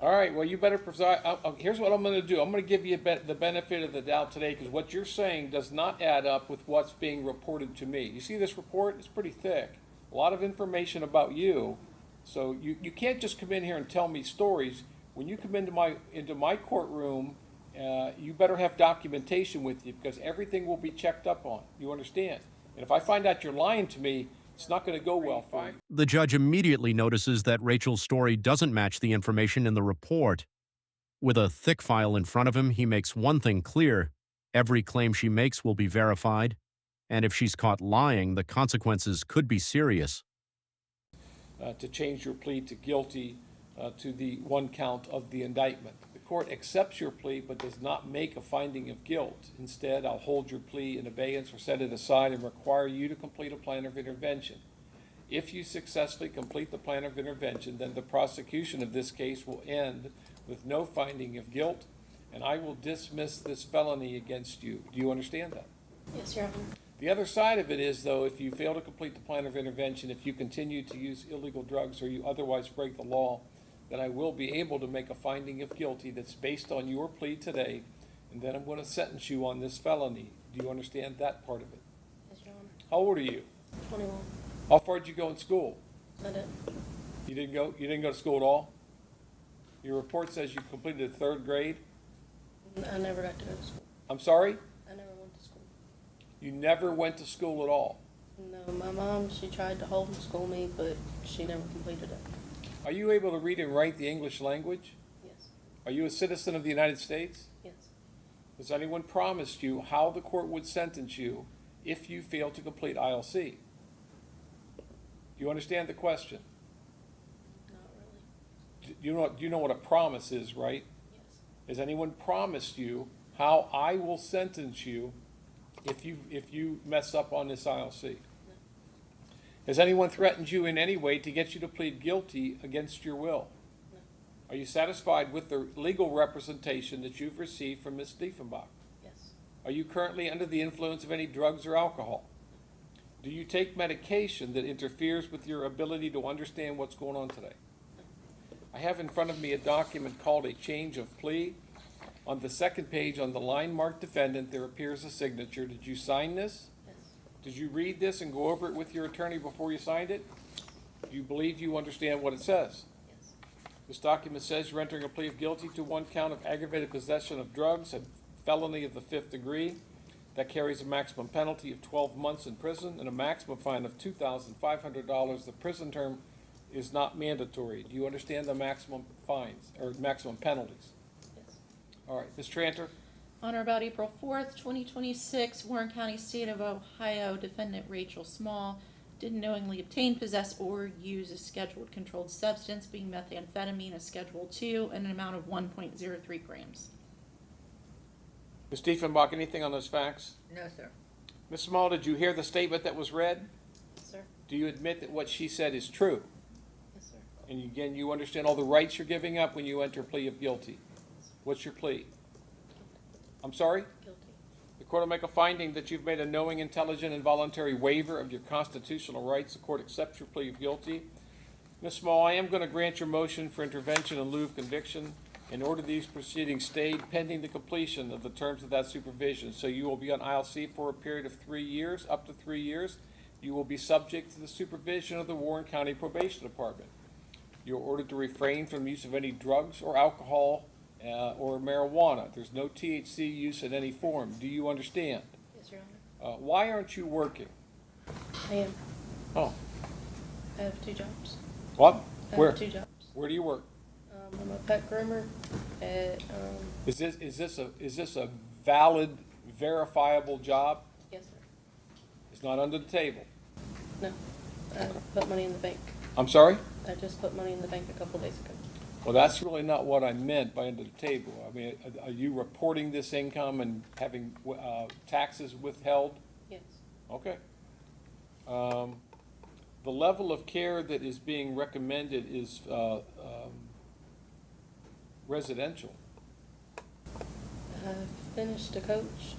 All right, well, you better preside. Here's what I'm going to do. I'm going to give you the benefit of the doubt today because what you're saying does not add up with what's being reported to me. You see this report? It's pretty thick. A lot of information about you. So you can't just come in here and tell me stories. When you come into my courtroom, you better have documentation with you because everything will be checked up on. You understand? And if I find out you're lying to me, it's not going to go well for you. The judge immediately notices that Rachel's story doesn't match the information in the report. With a thick file in front of him, he makes one thing clear: every claim she makes will be verified, and if she's caught lying, the consequences could be serious. To change your plea to guilty to the one count of the indictment. The court accepts your plea but does not make a finding of guilt. Instead, I'll hold your plea in abeyance or set it aside and require you to complete a plan of intervention. If you successfully complete the plan of intervention, then the prosecution of this case will end with no finding of guilt, and I will dismiss this felony against you. Do you understand that? Yes, Your Honor. The other side of it is, though, if you fail to complete the plan of intervention, if you continue to use illegal drugs or you otherwise break the law, then I will be able to make a finding of guilty that's based on your plea today, and then I'm going to sentence you on this felony. Do you understand that part of it? Yes, Your Honor. How old are you? 21. How far did you go in school? I did. You didn't go to school at all? Your report says you completed the 3rd grade? I never got to go to school. I'm sorry? I never went to school. You never went to school at all? No, my mom, she tried to homeschool me, but she never completed it. Are you able to read and write the English language? Yes. Are you a citizen of the United States? Yes. Has anyone promised you how the court would sentence you if you fail to complete ILC? Do you understand the question? Not really. Do you know what a promise is, right? Yes. Has anyone promised you how I will sentence you if you mess up on this ILC? No. Has anyone threatened you in any way to get you to plead guilty against your will? No. Are you satisfied with the legal representation that you've received from Ms. Diefenbach? Yes. Are you currently under the influence of any drugs or alcohol? Do you take medication that interferes with your ability to understand what's going on today? I have in front of me a document called a change of plea. On the 2nd page, on the line marked defendant, there appears a signature. Did you sign this? Yes. Did you read this and go over it with your attorney before you signed it? Do you believe you understand what it says? Yes. This document says you're entering a plea of guilty to one count of aggravated possession of drugs, a felony of the 5th degree. That carries a maximum penalty of 12 months in prison and a maximum fine of $2,500. The prison term is not mandatory. Do you understand the maximum fines or maximum penalties? Yes. All right, Ms. Tranter. On or about April 4th, 2026, Warren County, State of Ohio, defendant Rachel Small did knowingly obtain, possess, or use a scheduled controlled substance, being methamphetamine, a Schedule II, in an amount of 1.03 grams. Ms. Diefenbach, anything on those facts? No, sir. Ms. Small, did you hear the statement that was read? Yes, sir. Do you admit that what she said is true? Yes, sir. And again, you understand all the rights you're giving up when you enter a plea of guilty. What's your plea? I'm sorry? Guilty. The court will make a finding that you've made a knowing, intelligent, and voluntary waiver of your constitutional rights. The court accepts your plea of guilty. Ms. Small, I am going to grant your motion for intervention in lieu of conviction and order these proceedings stayed pending the completion of the terms of that supervision. So you will be on ILC for a period of 3 years, up to 3 years. You will be subject to the supervision of the Warren County Probation Department. You're ordered to refrain from use of any drugs or alcohol or marijuana. There's no THC use in any form. Do you understand? Yes, Your Honor. Why aren't you working? I am. Oh, I have 2 jobs. what? I Where? have 2 jobs. Where do you work? I'm a pet groomer at, Is this a valid, verifiable job? yes, sir. It's not under the table. No. I put money in the bank. I'm sorry? I just put money in the bank a couple days ago. Well, that's really not what I meant by under the table. I mean, are you reporting this income and having taxes withheld? Yes. Okay. The level of care that is being recommended is residential. I finished the coach.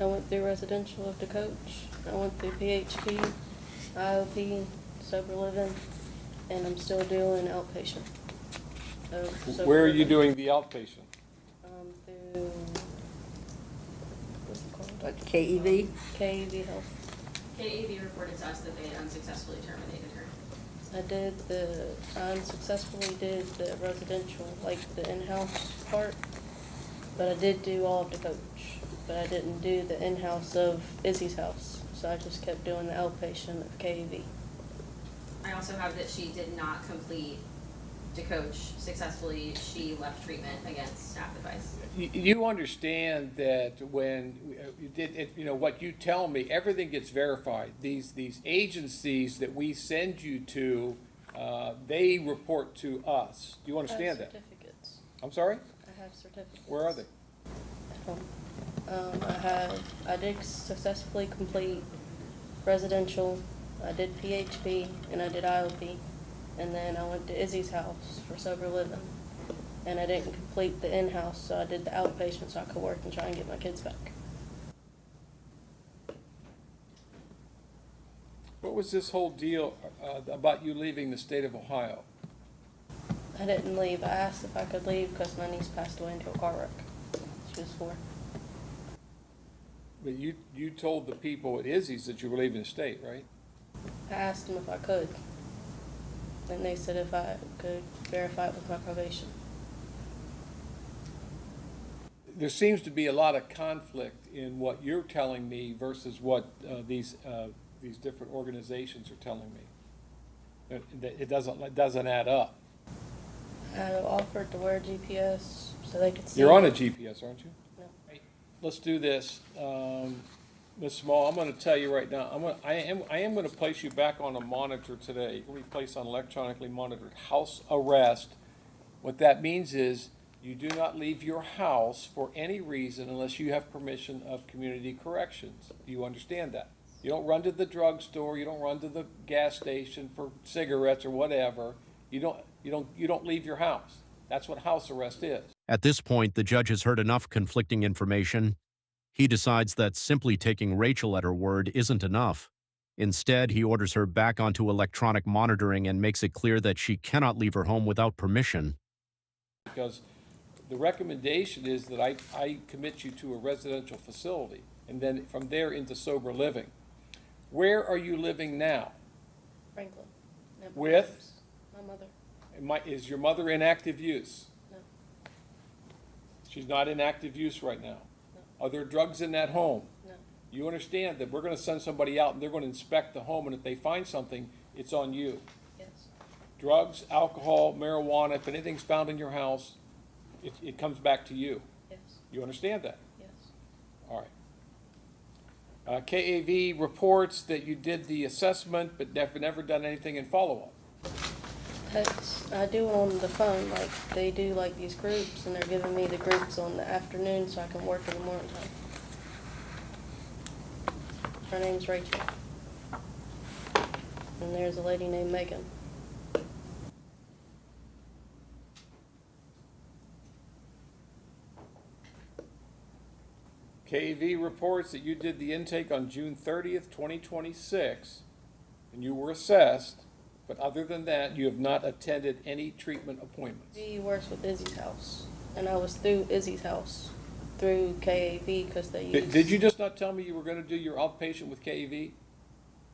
I went through residential of the coach. I went through PHP, IOP, sober living, and I'm still doing outpatient. Where are you doing the outpatient? Through, what's it called? Like KEV? KEV Health. KAV reported to us that they had unsuccessfully terminated her. I unsuccessfully did the residential, like the in-house part, but I did do all of the coach. But I didn't do the in-house of Izzy's house, so I just kept doing the outpatient of KEV. I also have that she did not complete DeCoach successfully. She left treatment against staff advice. You understand that when you did it, you know, what you tell me, everything gets verified. These agencies that we send you to, they report to us. Do you understand that? Certificates. I'm sorry? I have certificates. Where are they? I did successfully complete residential, I did PHP, and I did IOP, and then I went to Izzy's house for sober living, and I didn't complete the in-house, so I did the outpatient so I could work and try and get my kids back. What was this whole deal about you leaving the state of Ohio? I didn't leave. I asked if I could leave because my niece passed away into a car wreck. She was 4. But you told the people at Izzy's that you were leaving the state, right? I asked them if I could, and they said if I could verify it with my probation. There seems to be a lot of conflict in what you're telling me versus what these different organizations are telling me. It doesn't add up. I offered to wear GPS so they could see. You're on a GPS, aren't you? No. Let's do this. Ms. Small, I'm going to tell you right now, I am going to place you back on a monitor today. You're going to be placed on electronically monitored house arrest. What that means is you do not leave your house for any reason unless you have permission of community corrections. Do you understand that? You don't run to the drugstore. You don't run to the gas station for cigarettes or whatever. You don't leave your house. That's what house arrest is. At this point, the judge has heard enough conflicting information. He decides that simply taking Rachel at her word isn't enough. Instead, he orders her back onto electronic monitoring and makes it clear that she cannot leave her home without permission. Because the recommendation is that I commit you to a residential facility and then from there into sober living. Where are you living now? Franklin. at my With? mother's. My mother. Is your mother in active use? No. She's not in active use right now. No. Are there drugs in that home? No. You understand that we're going to send somebody out and they're going to inspect the home, and if they find something, it's on you. Yes. Drugs, alcohol, marijuana, if anything's found in your house, it comes back to you. Yes. You understand that? Yes. All right. KAV reports that you did the assessment but never done anything in follow-up. I do it on the phone, like they do like these groups, and they're giving me the groups on the afternoon so I can work in the morning time. Her name's Rachel. And there's a lady named Megan. KAV reports that you did the intake on June 30th, 2026, and you were assessed, but other than that, you have not attended any treatment appointments. He works with Izzy's house, and I was through Izzy's house through KAV because they use. Did you just not tell me you were going to do your outpatient with KAV?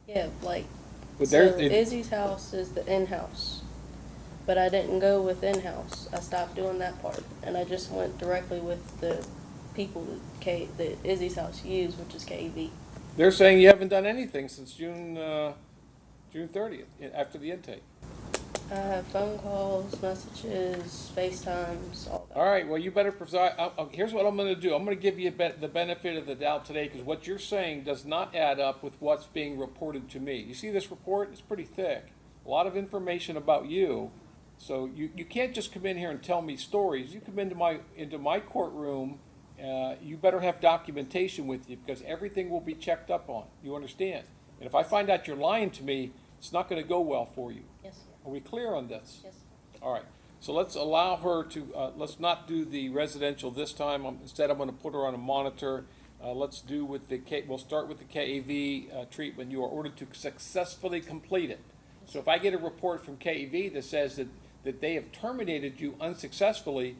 Yeah, like. But So Izzy's house is the in-house, but I didn't go with in-house. I stopped doing that part, and I just went directly with the people that Izzy's house used, which is KAV. They're saying you haven't done anything since June 30th, after the intake. I have phone calls, messages, FaceTimes, all that. All right, well, you better preside. Here's what I'm going to do. I'm going to give you the benefit of the doubt today, because what you're saying does not add up with what's being reported to me. You see this report? It's pretty thick. A lot of information about you. So you can't just come in here and tell me stories. You come into my courtroom, you better have documentation with you, because everything will be checked up on. You understand? And if I find out you're lying to me, it's not going to go well for you. Yes, sir. Are we clear on this? Yes. All right, so let's allow her to, let's not do the residential this time. Instead, I'm going to put her on a monitor. Let's do with the we'll start with the KAV treatment. You are ordered to successfully complete it. So if I get a report from KAV that says that that they have terminated you unsuccessfully,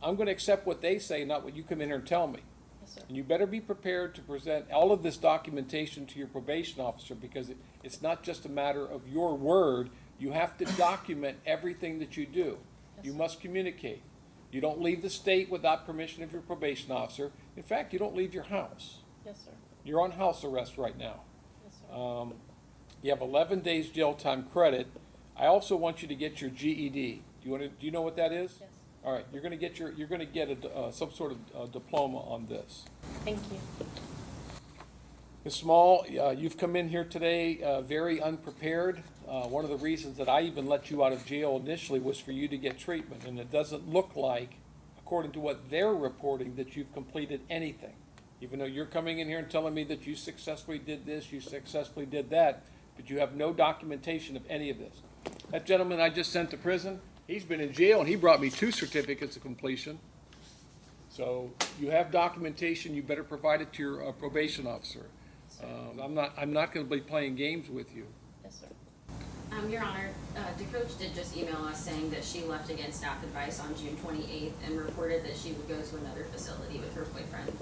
I'm gonna accept what they say, not what you come in here and tell me. Yes, sir. And you better be prepared to present all of this documentation to your probation officer, because it's not just a matter of your word. You have to document everything that you do. Yes, You sir. must communicate. You don't leave the state without permission of your probation officer. In fact, you don't leave your house. Yes, sir. You're on house arrest right now. Yes, sir. You have 11 days jail time credit. I also want you to get your GED. Do you know what that is? Yes. All right, you're gonna get some sort of diploma on this. Thank you. Ms. Small, you've come in here today very unprepared. One of the reasons that I even let you out of jail initially was for you to get treatment, and it doesn't look like, according to what they're reporting, that you've completed anything. Even though you're coming in here and telling me that you successfully did this, you successfully did that, but you have no documentation of any of this. That gentleman I just sent to prison, he's been in jail and he brought me 2 certificates of completion. So you have documentation, you better provide it to your probation officer. I'm not gonna be playing games with you. Yes, sir. Your Honor, DeCoach did just email us saying that she left against staff advice on June 28th and reported that she would go to another facility with her boyfriend.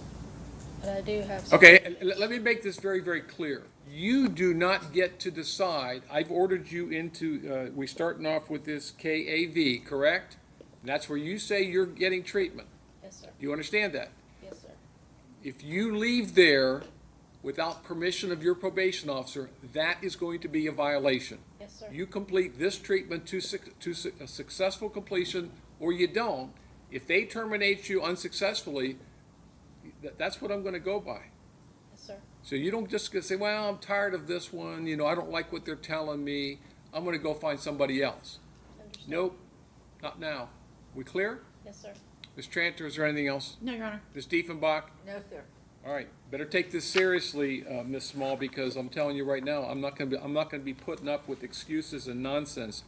But I do have some. Okay, and let me make this very, very clear. You do not get to decide. I've ordered you into, we're starting off with this KAV, correct? And that's where you say you're getting treatment. Yes, sir. Do you understand that? Yes, sir. If you leave there without permission of your probation officer, that is going to be a violation. Yes, sir. You complete this treatment to a successful completion, or you don't. If they terminate you unsuccessfully, that's what I'm gonna go by. Yes, sir. So you don't just say, well, I'm tired of this one, I don't like what they're telling me, I'm gonna go find somebody else. Understood. Nope, not now. We clear? Yes, sir. Ms. Tranter, is there anything else? No, Your Honor. Ms. Diefenbach? No, sir. All right, better take this seriously, Ms. Small, because I'm telling you right now, I'm not gonna be putting up with excuses and nonsense.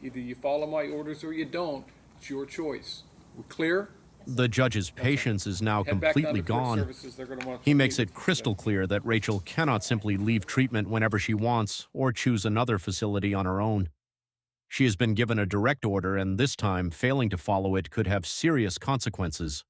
Either you follow my orders or you don't. It's your choice. We clear? The judge's patience is now Head back down completely to court gone. services. They're gonna wanna He talk makes to you. it crystal clear that Rachel cannot simply leave treatment whenever she wants or choose another facility on her own. She has been given a direct order, and this time, failing to follow it could have serious consequences.